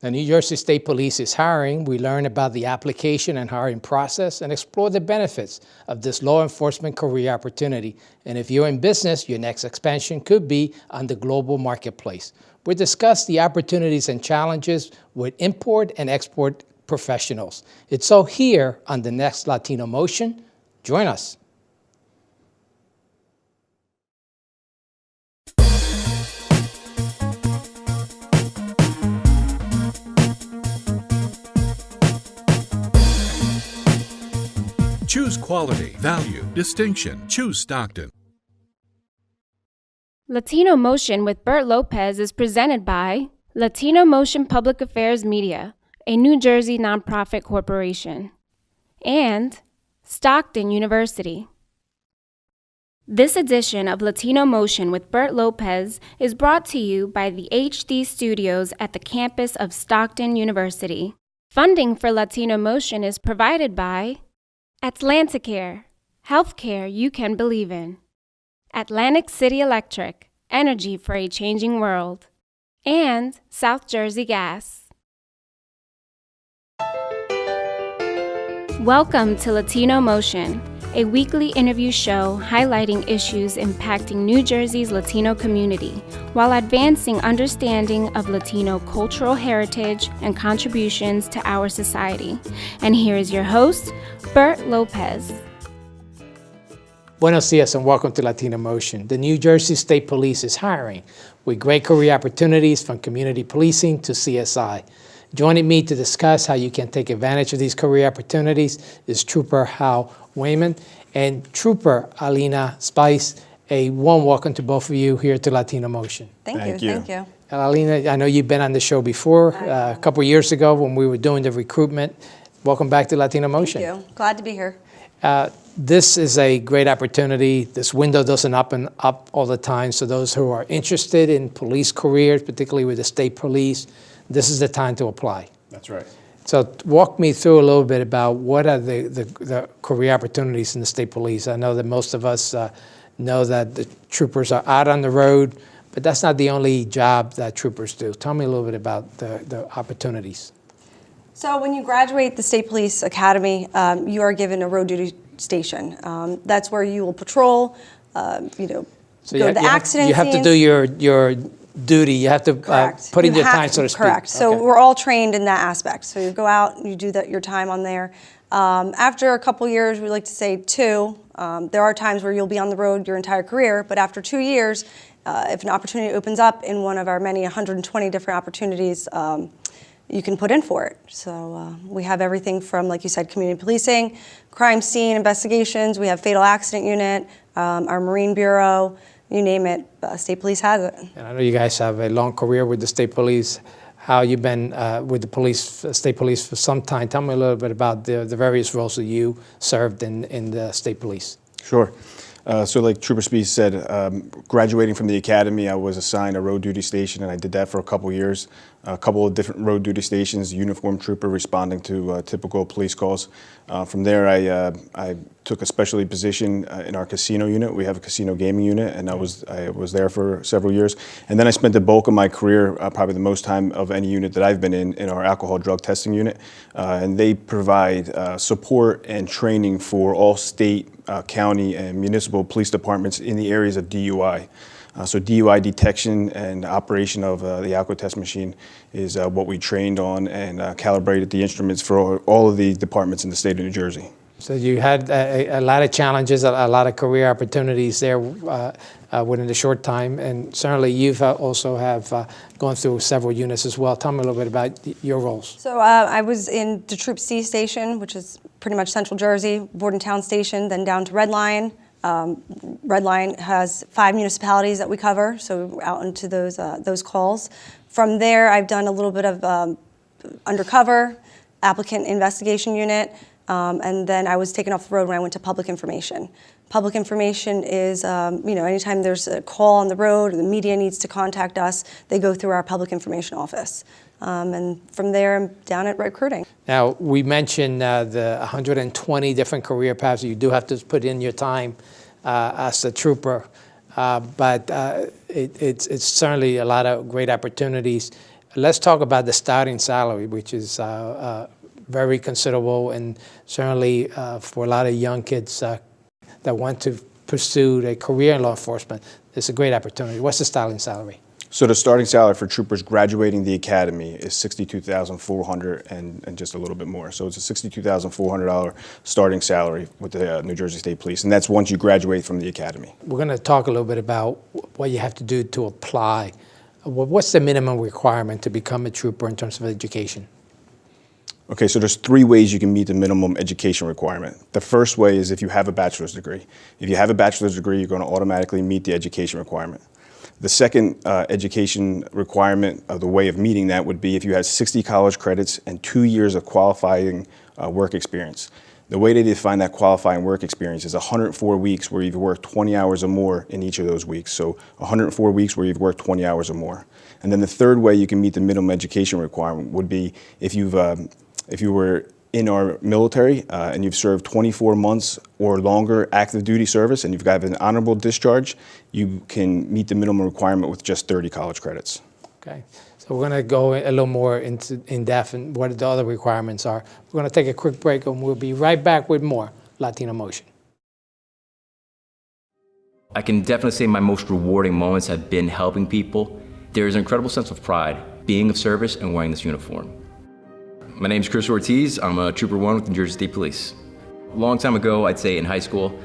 The New Jersey State Police is hiring. We learn about the application and hiring process and explore the benefits of this law enforcement career opportunity. And if you're in business, your next expansion could be on the global marketplace. We discuss the opportunities and challenges with import and export professionals. It's all here on the next Latino Motion. Join us. Choose quality, value, distinction. Choose Stockton. Latino Motion with Bert Lopez is presented by Latino Motion Public Affairs Media, a New Jersey nonprofit corporation, and Stockton University. This edition of Latino Motion with Bert Lopez is brought to you by the HD Studios at the campus of Stockton University. Funding for Latino Motion is provided by Atlanticare, healthcare you can believe in. Atlantic City Electric, energy for a changing world. And South Jersey Gas. Welcome to Latino Motion, a weekly interview show highlighting issues impacting New Jersey's Latino community while advancing understanding of Latino cultural heritage and contributions to our society. And here is your host, Bert Lopez. Buenos dias and welcome to Latino Motion. The New Jersey State Police is hiring with great career opportunities from community policing to CSI. Joining me to discuss how you can take advantage of these career opportunities is Trooper Hal Wayman and Trooper Alina Spice. A warm welcome to both of you here to Latino Motion. Thank you. Alina, I know you've been on the show before a couple years ago when we were doing the recruitment. Welcome back to Latino Motion. Thank you. Glad to be here. This is a great opportunity. This window doesn't open up all the time. So those who are interested in police careers, particularly with the state police, this is the time to apply. That's right. So walk me through a little bit about what are the career opportunities in the state police. I know that most of us know that the troopers are out on the road, but that's not the only job that troopers do. Tell me a little bit about the opportunities. So when you graduate the State Police Academy, you are given a road duty station. That's where you will patrol, go to the accident scenes. You have to do your duty. You have to put in your time, so to speak. Correct. So we're all trained in that aspect. So you go out and you do your time on there. After a couple years, we like to say 2. There are times where you'll be on the road your entire career, but after 2 years, if an opportunity opens up in one of our many 120 different opportunities, you can put in for it. So we have everything from, like you said, community policing, crime scene investigations. We have fatal accident unit, our Marine Bureau, you name it, State Police has it. And I know you guys have a long career with the state police. How you've been with the state police for some time. Tell me a little bit about the various roles that you served in the state police. Sure. So like Trooper Spies said, graduating from the academy, I was assigned a road duty station, and I did that for a couple years. A couple of different road duty stations, uniformed trooper responding to typical police calls. From there, I took a specialty position in our casino unit. We have a casino gaming unit, and I was there for several years. And then I spent the bulk of my career, probably the most time of any unit that I've been in our alcohol drug testing unit. And they provide support and training for all state, county, and municipal police departments in the areas of DUI. So DUI detection and operation of the alcohol test machine is what we trained on and calibrated the instruments for all of the departments in the state of New Jersey. So you had a lot of challenges, a lot of career opportunities there within a short time, and certainly you've also have gone through several units as well. Tell me a little bit about your roles. So I was in the Troop C station, which is pretty much Central Jersey, Bordentown Station, then down to Red Lion. Red Line has 5 municipalities that we cover, so we're out into those calls. From there, I've done a little bit of undercover, applicant investigation unit, and then I was taken off the road when I went to public information. Public information is, anytime there's a call on the road or the media needs to contact us, they go through our public information office. And from there, I'm down at recruiting. Now, we mentioned the 120 different career paths. You do have to put in your time as a trooper, but it's certainly a lot of great opportunities. Let's talk about the starting salary, which is very considerable, and certainly for a lot of young kids that want to pursue a career in law enforcement, it's a great opportunity. What's the starting salary? So the starting salary for troopers graduating the academy is $62,400 and just a little bit more. So it's a $62,400 starting salary with the New Jersey State Police, and that's once you graduate from the academy. We're going to talk a little bit about what you have to do to apply. What's the minimum requirement to become a trooper in terms of education? Okay, so there's 3 ways you can meet the minimum education requirement. The first way is if you have a bachelor's degree. If you have a bachelor's degree, you're going to automatically meet the education requirement. The second education requirement, the way of meeting that, would be if you have 60 college credits and 2 years of qualifying work experience. The way they define that qualifying work experience is 104 weeks where you've worked 20 hours or more in each of those weeks. So 104 weeks where you've worked 20 hours or more. And then the third way you can meet the minimum education requirement would be if you were in our military and you've served 24 months or longer active duty service and you've got an honorable discharge, you can meet the minimum requirement with just 30 college credits. Okay, so we're going to go a little more in depth and what the other requirements are. We're going to take a quick break and we'll be right back with more Latino Motion. I can definitely say my most rewarding moments have been helping people. There's an incredible sense of pride being of service and wearing this uniform. My name's Chris Ortiz. I'm a Trooper 1 with the New Jersey State Police. A long time ago, I'd say in high school,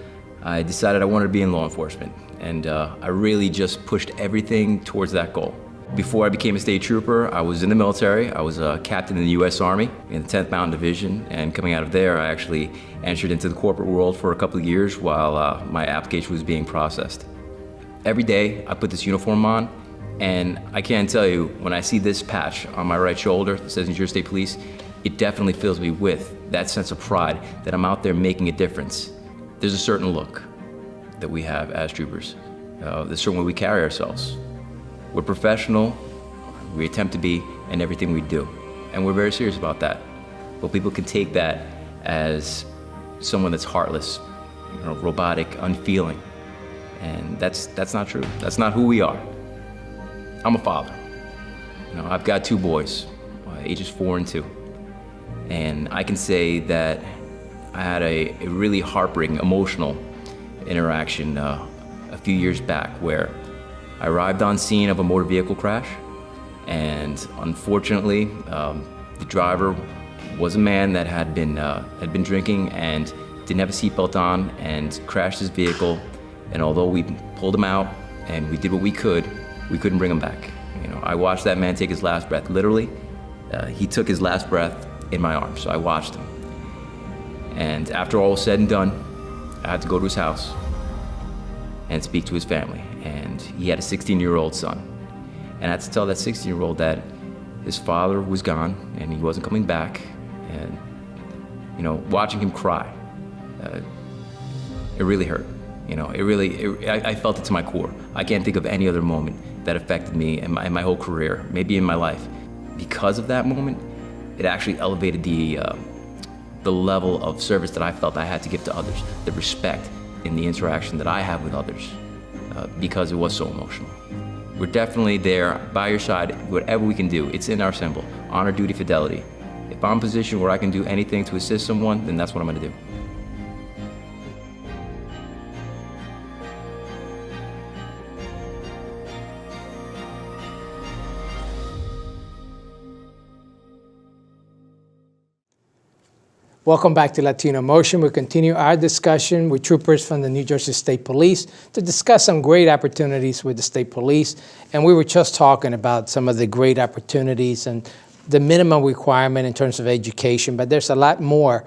I decided I wanted to be in law enforcement, and I really just pushed everything towards that goal. Before I became a state trooper, I was in the military. I was a captain in the U.S. Army in the 10th Mountain Division, and coming out of there, I actually entered into the corporate world for a couple of years while my application was being processed. Every day, I put this uniform on, and I can't tell you, when I see this patch on my right shoulder that says New Jersey State Police, it definitely fills me with that sense of pride that I'm out there making a difference. There's a certain look that we have as troopers. There's a certain way we carry ourselves. We're professional, we attempt to be in everything we do, and we're very serious about that. But people can take that as someone that's heartless, robotic, unfeeling, and that's not true. That's not who we are. I'm a father. I've got 2 boys, ages 4 and 2. And I can say that I had a really heartbreaking, emotional interaction a few years back where I arrived on scene of a motor vehicle crash, and unfortunately, the driver was a man that had been drinking and didn't have a seatbelt on and crashed his vehicle. And although we pulled him out and we did what we couldn't bring him back. I watched that man take his last breath. Literally, he took his last breath in my arms, so I watched him. And after all was said and done, I had to go to his house and speak to his family. And he had a 16-year-old son. And I had to tell that 16-year-old that his father was gone and he wasn't coming back. And, watching him cry, it really hurt. I felt it to my core. I can't think of any other moment that affected me in my whole career, maybe in my life. Because of that moment, it actually elevated the level of service that I felt I had to give to others, the respect in the interaction that I have with others, because it was so emotional. We're definitely there by your side, whatever we can do. It's in our symbol, honor, duty, fidelity. If I'm in a position where I can do anything to assist someone, then that's what I'm gonna do. Welcome back to Latino Motion. We continue our discussion with troopers from the New Jersey State Police to discuss some great opportunities with the state police. And we were just talking about some of the great opportunities and the minimum requirement in terms of education, but there's a lot more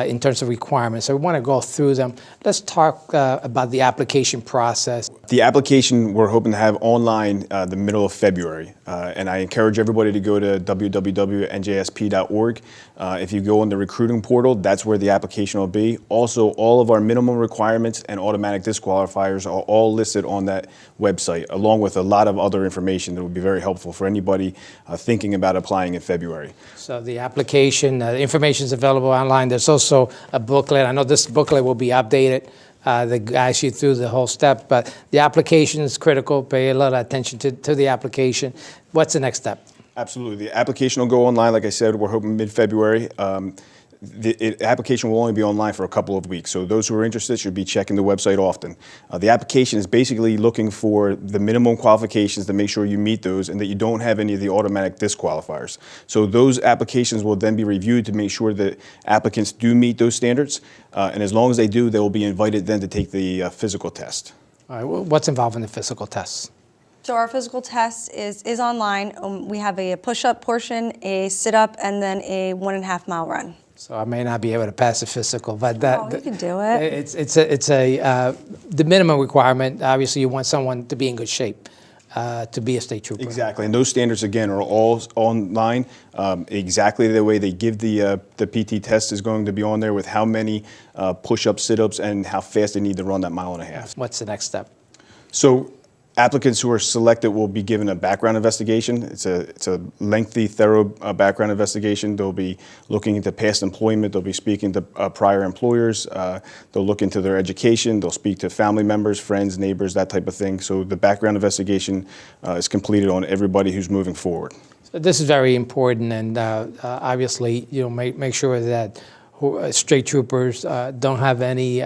in terms of requirements. So we want to go through them. Let's talk about the application process. The application we're hoping to have online the middle of February. And I encourage everybody to go to www.njsp.org. If you go on the recruiting portal, that's where the application will be. Also, all of our minimum requirements and automatic disqualifiers are all listed on that website, along with a lot of other information that would be very helpful for anybody thinking about applying in February. So the application, information is available online. There's also a booklet. I know this booklet will be updated that guides you through the whole step, but the application is critical. Pay a lot of attention to the application. What's the next step? Absolutely. The application will go online. Like I said, we're hoping mid-February. The application will only be online for a couple of weeks, so those who are interested should be checking the website often. The application is basically looking for the minimum qualifications to make sure you meet those and that you don't have any of the automatic disqualifiers. So those applications will then be reviewed to make sure that applicants do meet those standards, and as long as they do, they will be invited then to take the physical test. All right, what's involved in the physical tests? So our physical test is online. We have a push-up portion, a sit-up, and then a 1.5 mile run. So I may not be able to pass the physical, but You can do it. it's the minimum requirement. Obviously, you want someone to be in good shape to be a state trooper. Exactly, and those standards again are all online. Exactly the way they give the PT test is going to be on there with how many push-ups, sit-ups, and how fast they need to run that 1.5 miles. What's the next step? So applicants who are selected will be given a background investigation. It's a lengthy, thorough background investigation. They'll be looking into past employment. They'll be speaking to prior employers. They'll look into their education. They'll speak to family members, friends, neighbors, that type of thing. So the background investigation is completed on everybody who's moving forward. So this is very important, and obviously, make sure that state troopers don't have any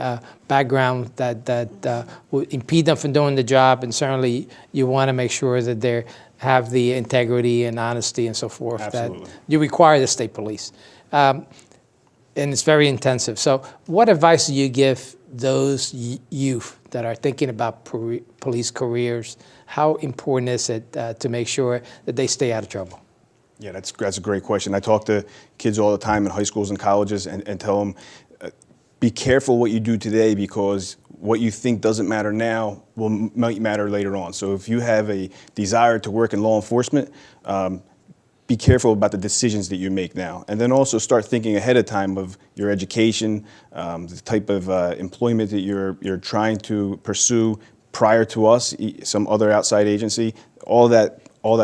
background that will impede them from doing the job, and certainly you want to make sure that they have the integrity and honesty and so forth. Absolutely. That you require the state police, and it's very intensive. So what advice do you give those youth that are thinking about police careers? How important is it to make sure that they stay out of trouble? Yeah, that's a great question. I talk to kids all the time in high schools and colleges and tell them, be careful what you do today, because what you think doesn't matter now might matter later on. So if you have a desire to work in law enforcement, be careful about the decisions that you make now. And then also start thinking ahead of time of your education, the type of employment that you're trying to pursue prior to us, some other outside agency. All that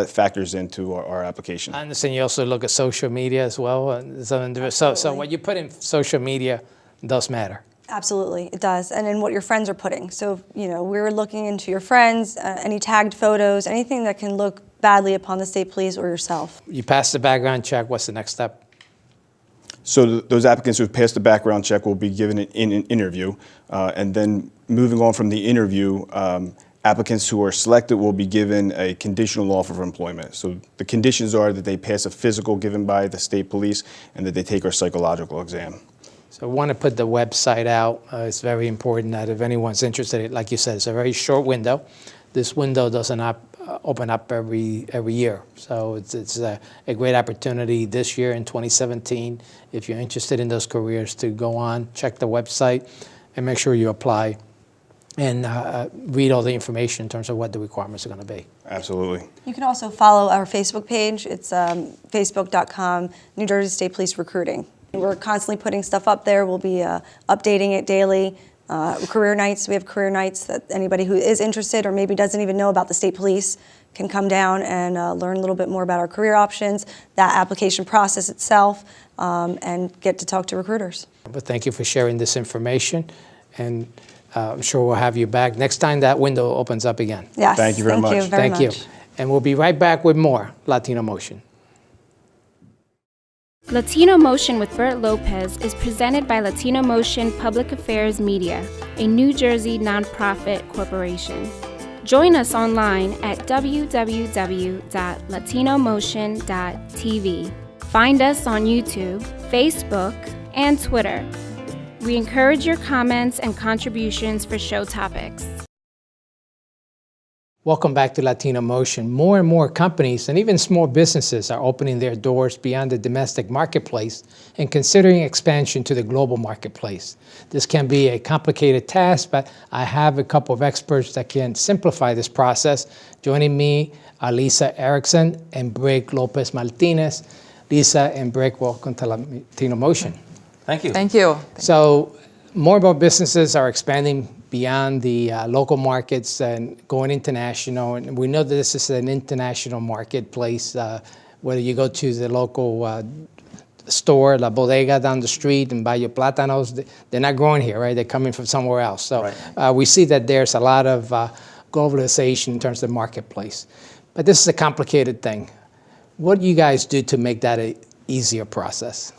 factors into our application. I understand you also look at social media as well. So what you put in social media does matter. Absolutely, it does. And then what your friends are putting. So, we're looking into your friends, any tagged photos, anything that can look badly upon the state police or yourself. You pass the background check, what's the next step? So those applicants who have passed the background check will be given an interview, and then moving on from the interview, applicants who are selected will be given a conditional offer of employment. So the conditions are that they pass a physical given by the state police and that they take our psychological exam. So I want to put the website out. It's very important that if anyone's interested, like you said, it's a very short window. This window doesn't open up every year. So it's a great opportunity this year in 2017, if you're interested in those careers, to go on, check the website, and make sure you apply and read all the information in terms of what the requirements are going to be. Absolutely. You can also follow our Facebook page. It's facebook.com, New Jersey State Police Recruiting. We're constantly putting stuff up there. We'll be updating it daily. Career nights, we have career nights that anybody who is interested or maybe doesn't even know about the state police can come down and learn a little bit more about our career options, that application process itself, and get to talk to recruiters. But thank you for sharing this information, and I'm sure we'll have you back next time that window opens up again. Yes, Thank you very much. Thank you. And we'll be right back with more Latino Motion. Latino Motion with Bert Lopez is presented by Latino Motion Public Affairs Media, a New Jersey nonprofit corporation. Join us online at www.latinomotion.tv. Find us on YouTube, Facebook, and Twitter. We encourage your comments and contributions for show topics. Welcome back to Latino Motion. More and more companies and even small businesses are opening their doors beyond the domestic marketplace and considering expansion to the global marketplace. This can be a complicated task, but I have a couple of experts that can simplify this process. Joining me are Lisa Erickson and Brick Lopez Martinez. Lisa and Brick, welcome to Latino Motion. Thank you. Thank you. So more and more businesses are expanding beyond the local markets and going international. And we know that this is an international marketplace. Whether you go to the local store, La Bodega down the street and buy your plátanos, they're not growing here, right? They're coming from somewhere else. So we see that there's a lot of globalization in terms of the marketplace. But this is a complicated thing. What do you guys do to make that an easier process?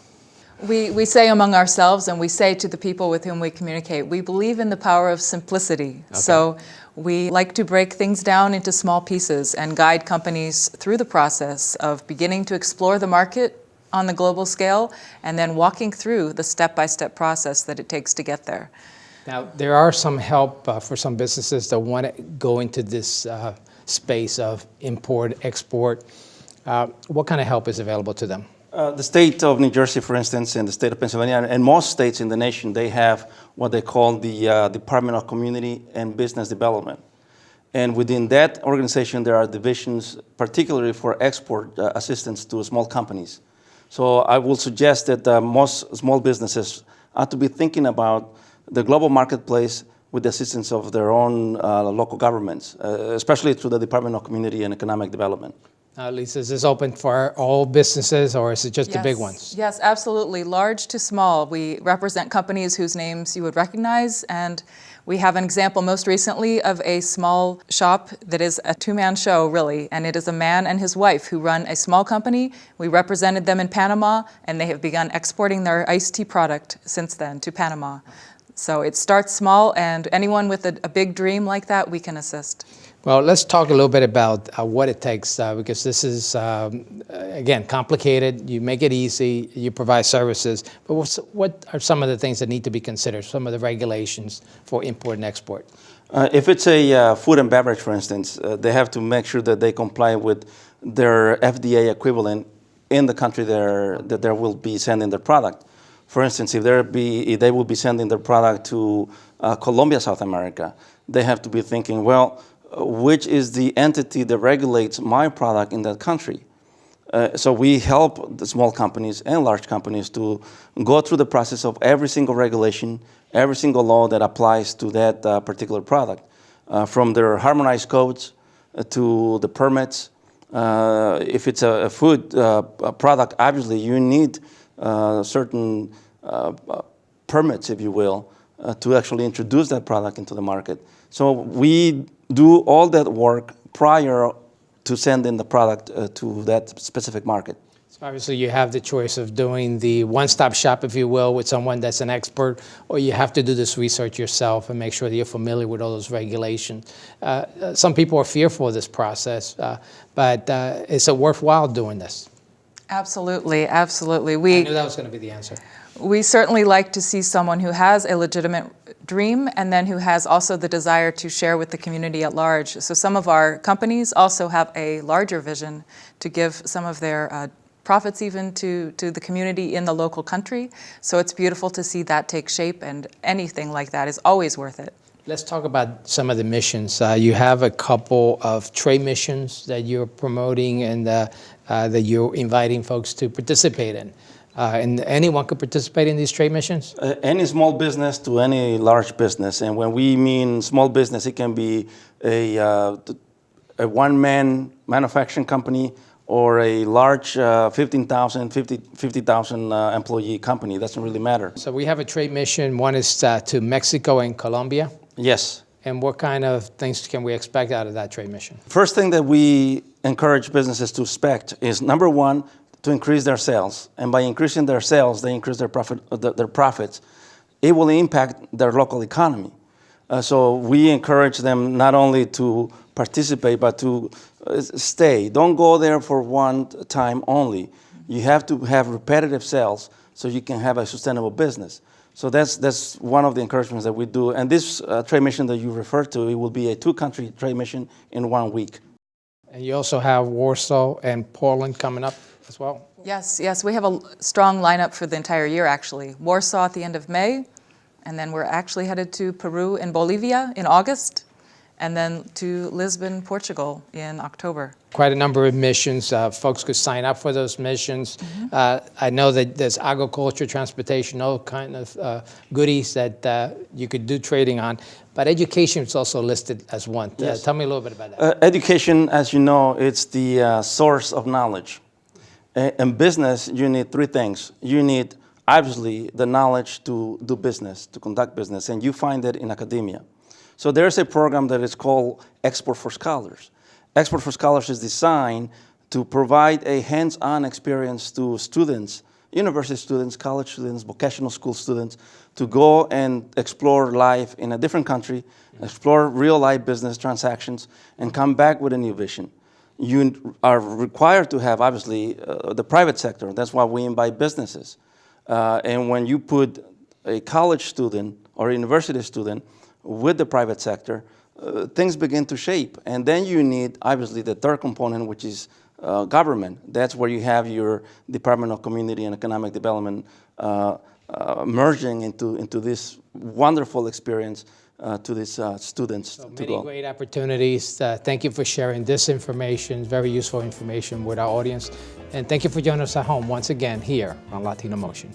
We say among ourselves, and we say to the people with whom we communicate, we believe in the power of simplicity. Okay. So we like to break things down into small pieces and guide companies through the process of beginning to explore the market on the global scale and then walking through the step-by-step process that it takes to get there. Now, there are some help for some businesses that want to go into this space of import, export. What kind of help is available to them? The state of New Jersey, for instance, and the state of Pennsylvania, and most states in the nation, they have what they call the Department of Community and Business Development. And within that organization, there are divisions, particularly for export assistance to small companies. So I will suggest that most small businesses ought to be thinking about the global marketplace with the assistance of their own local governments, especially through the Department of Community and Economic Development. Lisa, is this open for all businesses, or is it just the big ones? Yes, absolutely. Large to small. We represent companies whose names you would recognize, and we have an example most recently of a small shop that is a two-man show, really, and it is a man and his wife who run a small company. We represented them in Panama, and they have begun exporting their iced tea product since then to Panama. So it starts small, and anyone with a big dream like that, we can assist. Well, let's talk a little bit about what it takes, because this is, again, complicated. You make it easy, you provide services, but what are some of the things that need to be considered, some of the regulations for import and export? If it's a food and beverage, for instance, they have to make sure that they comply with their FDA equivalent in the country that they will be sending their product. For instance, if they will be sending their product to Colombia, South America, they have to be thinking, well, which is the entity that regulates my product in that country? So we help the small companies and large companies to go through the process of every single regulation, every single law that applies to that particular product, from their harmonized codes to the permits. If it's a food product, obviously you need certain permits, if you will, to actually introduce that product into the market. So we do all that work prior to sending the product to that specific market. So obviously you have the choice of doing the one-stop shop, if you will, with someone that's an expert, or you have to do this research yourself and make sure that you're familiar with all those regulations. Some people are fearful of this process, but is it worthwhile doing this? Absolutely, absolutely. I knew that was going to be the answer. We certainly like to see someone who has a legitimate dream and then who has also the desire to share with the community at large. So some of our companies also have a larger vision to give some of their profits even to the community in the local country. So it's beautiful to see that take shape, and anything like that is always worth it. Let's talk about some of the missions. You have a couple of trade missions that you're promoting and that you're inviting folks to participate in. And anyone could participate in these trade missions? Any small business to any large business. And when we mean small business, it can be a one-man manufacturing company or a large 50,000 employee company. It doesn't really matter. So we have a trade mission. One is to Mexico and Colombia. Yes. And what kind of things can we expect out of that trade mission? First thing that we encourage businesses to expect is, number one, to increase their sales. And by increasing their sales, they increase their profits. It will impact their local economy. So we encourage them not only to participate, but to stay. Don't go there for one time only. You have to have repetitive sales so you can have a sustainable business. So that's one of the encouragements that we do. And this trade mission that you referred to, it will be a two-country trade mission in 1 week. And you also have Warsaw and Portland coming up as well? Yes, we have a strong lineup for the entire year, actually. Warsaw at the end of May, and then we're actually headed to Peru and Bolivia in August, and then to Lisbon, Portugal in October. Quite a number of missions. Folks could sign up for those missions. I know that there's agriculture, transportation, all kind of goodies that you could do trading on. But education is also listed as one. Yes. Tell me a little bit about that. Education, as you know, it's the source of knowledge. In business, you need three things. You need, obviously, the knowledge to do business, to conduct business, and you find that in academia. So there's a program that is called Export for Scholars. Export for Scholars is designed to provide a hands-on experience to students, university students, college students, vocational school students, to go and explore life in a different country, explore real-life business transactions, and come back with a new vision. You are required to have, obviously, the private sector. That's why we invite businesses. And when you put a college student or a university student with the private sector, things begin to shape. And then you need, obviously, the third component, which is government. That's where you have your Department of Community and Economic Development merging into this wonderful experience to these students So to many go. great opportunities. Thank you for sharing this information, very useful information with our audience. And thank you for joining us at home once again here on Latino Motion.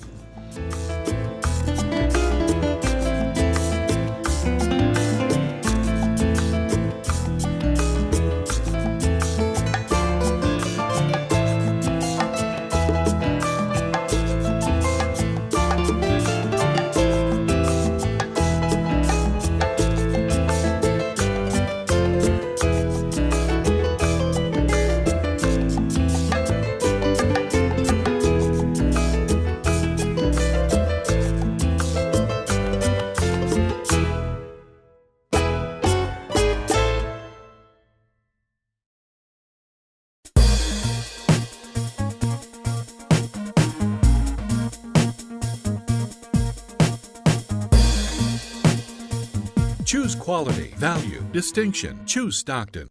Choose quality, value, distinction. Choose Stockton.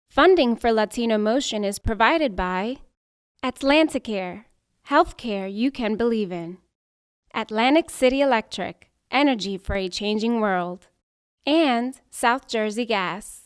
Funding for Latino Motion is provided by Atlanticare, healthcare you can believe in. Atlantic City Electric, energy for a changing world. And South Jersey Gas.